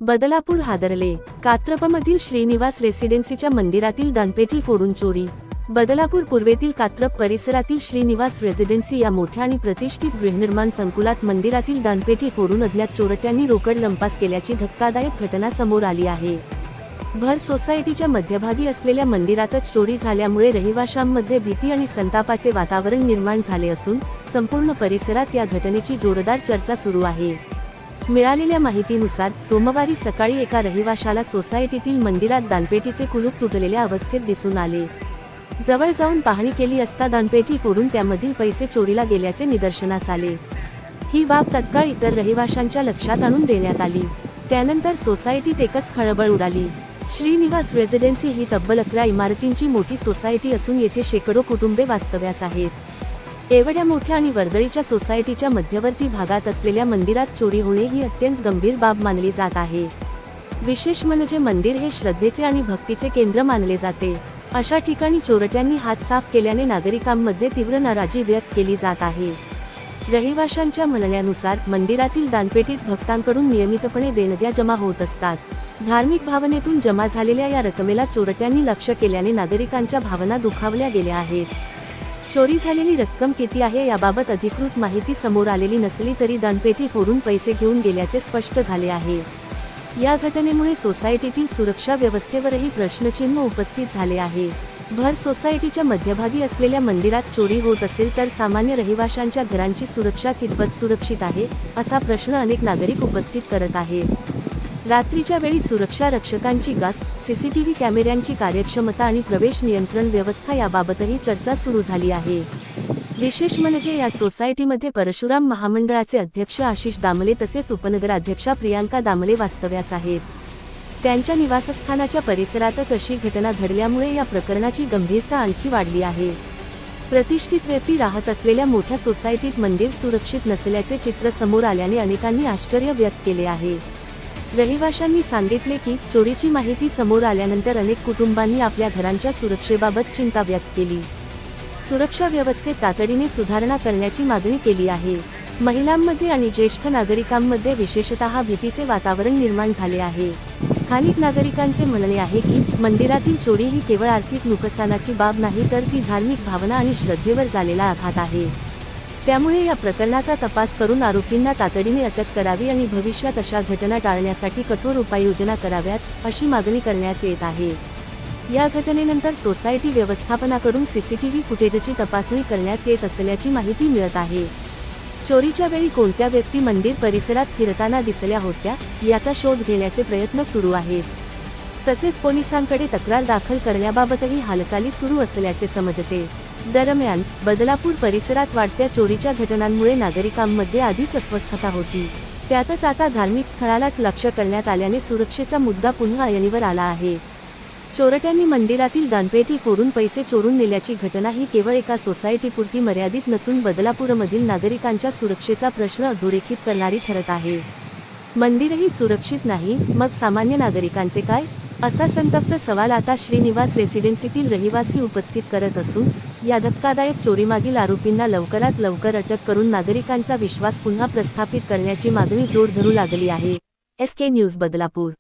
बदलापूर हादरले. कात्रपमधील श्रीनिवास रेसिडेन्सीच्या मंदिरातील दानपेटी फोडून चोरी. बदलापूर पूर्वेतील कात्रप परिसरातील श्रीनिवास रेसिडेन्सी या मोठ्या आणि प्रतिष्ठित गृहनिर्माण संकुलात मंदिरातील दानपेटी फोडून अज्ञात चोरट्यांनी रोकड लंपास केल्याची धक्कादायक घटना समोर आली आहे. भर सोसायटीच्या मध्यभागी असलेल्या मंदिरातच चोरी झाल्यामुळे रहिवाशांमध्ये भीती आणि संतापाचे वातावरण निर्माण झाले असून संपूर्ण परिसरात या घटनेची जोरदार चर्चा सुरू आहे. मिळालेल्या माहितीनुसार सोमवारी सकाळी एका रहिवाशाला सोसायटीतील मंदिरात दानपेटीचे कुलूप तुटलेल्या अवस्थेत दिसून आले. जवळ जाऊन पाहणी केली असता दानपेटी फोडून त्यामधील पैसे चोरीला गेल्याचे निदर्शनास आले. ही बाब तत्काळ इतर रहिवाशांच्या लक्षात आणून देण्यात आली. त्यानंतर सोसायटीत एकच खळबळ उडाली. श्रीनिवास रेसिडेन्सी ही तब्बल 11 इमारतींची मोठी सोसायटी असून येथे शेकडो कुटुंबे वास्तव्यास आहेत. एवढ्या मोठ्या आणि वर्दळीच्या सोसायटीच्या मध्यवर्ती भागात असलेल्या मंदिरात चोरी होणे ही अत्यंत गंभीर बाब मानली जात आहे. विशेष म्हणजे मंदिर हे श्रद्धेचे आणि भक्तीचे केंद्र मानले जाते. अशा ठिकाणी चोरट्यांनी हात साफ केल्याने नागरिकांमध्ये तीव्र नाराजी व्यक्त केली जात आहे. रहिवाशांच्या म्हणण्यानुसार मंदिरातील दानपेटीत भक्तांकडून नियमितपणे देणग्या जमा होत असतात. धार्मिक भावनेतून जमा झालेल्या या रकमेला चोरट्यांनी लक्ष्य केल्याने नागरिकांच्या भावना दुखावल्या गेल्या आहेत. चोरी झालेली रक्कम किती आहे याबाबत अधिकृत माहिती समोर आलेली नसली तरी दानपेटी फोडून पैसे घेऊन गेल्याचे स्पष्ट झाले आहे. या घटनेमुळे सोसायटीतील सुरक्षा व्यवस्थेवरही प्रश्नचिन्ह उपस्थित झाले आहे. भर सोसायटीच्या मध्यभागी असलेल्या मंदिरात चोरी होत असेल तर सामान्य रहिवाशांच्या घरांची सुरक्षा कितपत सुरक्षित आहे असा प्रश्न अनेक नागरिक उपस्थित करत आहेत. रात्रीच्या वेळी सुरक्षा रक्षकांची गास, सीसीटीव्ही कॅमेऱ्यांची कार्यक्षमता आणि प्रवेश नियंत्रण व्यवस्था याबाबतही चर्चा सुरू झाली आहे. विशेष म्हणजे या सोसायटीमध्ये परशुराम महामंडळाचे अध्यक्ष आशिष दामले तसेच उपनगराध्यक्षा प्रियांका दामले वास्तव्यास आहेत. त्यांच्या निवासस्थानाच्या परिसरातच अशी घटना घडल्यामुळे या प्रकरणाची गंभीरता आणखी वाढली आहे. प्रतिष्ठित व्यक्ती राहत असलेल्या मोठ्या सोसायटीत मंदिर सुरक्षित नसल्याचे चित्र समोर आल्याने अनेकांनी आश्चर्य व्यक्त केले आहे. रहिवाशांनी सांगितले की चोरीची माहिती समोर आल्यानंतर अनेक कुटुंबांनी आपल्या घरांच्या सुरक्षेबाबत चिंता व्यक्त केली. सुरक्षा व्यवस्थेत तातडीने सुधारणा करण्याची मागणी केली आहे. महिलांमध्ये आणि ज्येष्ठ नागरिकांमध्ये विशेषतः भीतीचे वातावरण निर्माण झाले आहे. स्थानिक नागरिकांचे म्हणणे आहे की मंदिरातील चोरी ही केवळ आर्थिक नुकसानाची बाब नाही तर ती धार्मिक भावना आणि श्रद्धेवर झालेला आघात आहे. त्यामुळे या प्रकरणाचा तपास करून आरोपींना तातडीने अटक करावी आणि भविष्यात अशा घटना टाळण्यासाठी कठोर उपाययोजना कराव्यात अशी मागणी करण्यात येत आहे. या घटनेनंतर सोसायटी व्यवस्थापनाकडून सीसीटीव्ही फुटेजची तपासणी करण्यात येत असल्याची माहिती मिळत आहे. चोरीच्या वेळी कोणत्या व्यक्ती मंदिर परिसरात फिरताना दिसल्या होत्या याचा शोध घेण्याचे प्रयत्न सुरू आहेत. तसेच पोलिसांकडे तक्रार दाखल करण्याबाबतही हालचाली सुरू असल्याचे समजते. दरम्यान बदलापूर परिसरात वाढत्या चोरीच्या घटनांमुळे नागरिकांमध्ये आधीच अस्वस्थता होती. त्यातच आता धार्मिक स्थळालाच लक्ष्य करण्यात आल्याने सुरक्षेचा मुद्दा पुन्हा ऐरणीवर आला आहे. चोरट्यांनी मंदिरातील दानपेटी फोडून पैसे चोरून नेल्याची घटना ही केवळ एका सोसायटीपुरती मर्यादित नसून बदलापूरमधील नागरिकांच्या सुरक्षेचा प्रश्न अधोरेखित करणारी ठरत आहे. मंदिरही सुरक्षित नाही मग सामान्य नागरिकांचे काय असा संतप्त सवाल आता श्रीनिवास रेसिडेन्सीतील रहिवासी उपस्थित करत असून या धक्कादायक चोरीमागील आरोपींना लवकरात लवकर अटक करून नागरिकांचा विश्वास पुन्हा प्रस्थापित करण्याची मागणी जोर धरू लागली आहे. SK news Badlapur.